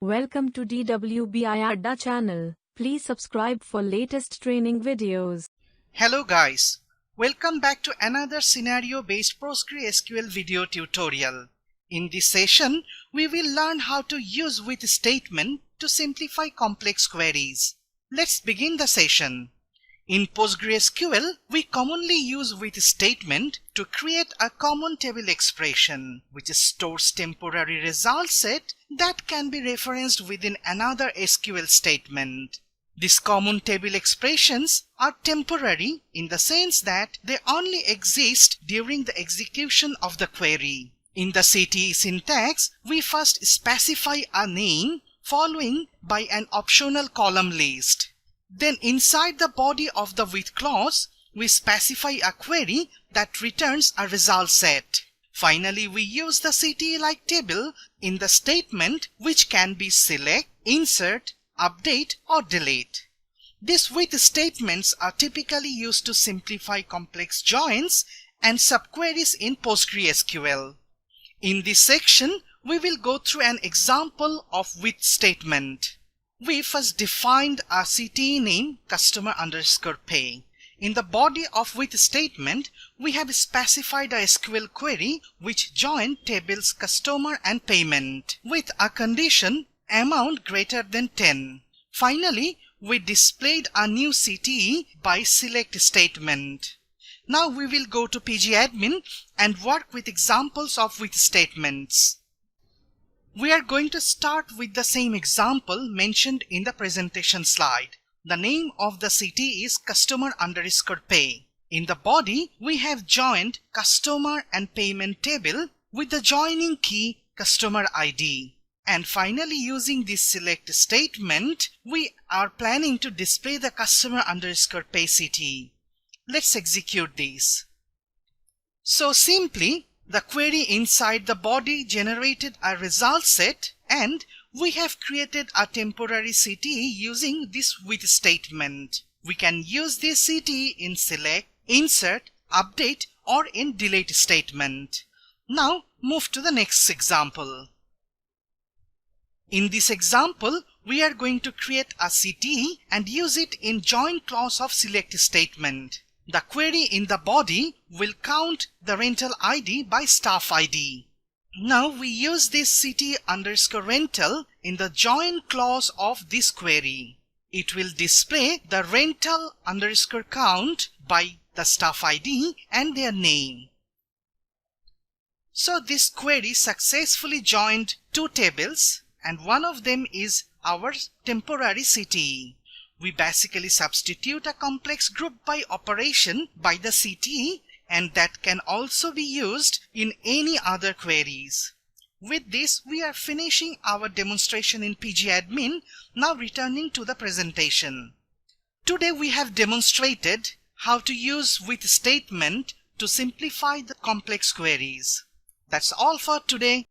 Welcome to DWBI Adda channel. Please subscribe for latest training videos. Hello guys, welcome back to another scenario-based PostgreSQL video tutorial. In this session, we will learn how to use with statement to simplify complex queries. Let's begin the session. In PostgreSQL, we commonly use with statement to create a common table expression which stores temporary result set that can be referenced within another SQL statement. These common table expressions are temporary in the sense that they only exist during the execution of the query. In the CTE syntax, we first specify a name following by an optional column list. Then inside the body of the with clause, we specify a query that returns a result set. Finally, we use the CTE-like table in the statement which can be select, insert, update or delete. These with statements are typically used to simplify complex joins and subqueries in PostgreSQL. In this section, we will go through an example of with statement. We first defined a CTE name customer_pay. In the body of with statement, we have specified a SQL query which joined tables customer and payment with a condition amount greater than 10. Finally, we displayed a new CTE by select statement. Now we will go to pgadmin and work with examples of with statements. We are going to start with the same example mentioned in the presentation slide. The name of the CTE is customer_pay. In the body, we have joined customer and payment table with the joining key customer ID. And finally, using this select statement, we are planning to display the customer_pay CTE. Let's execute this. So simply, the query inside the body generated a result set and we have created a temporary CTE using this with statement. We can use this CTE in select, insert, update or in delete statement. Now move to the next example. In this example, we are going to create a CTE and use it in join clause of select statement. The query in the body will count the rental ID by staff ID. Now we use this CTE_rental in the join clause of this query. It will display the rental_count by the staff ID and their name. So this query successfully joined two tables and one of them is our temporary CTE. We basically substitute a complex group by operation by the CTE and that can also be used in any other queries. With this, we are finishing our demonstration in pgadmin, now returning to the presentation. Today we have demonstrated how to use with statement to simplify the complex queries. That's all for today.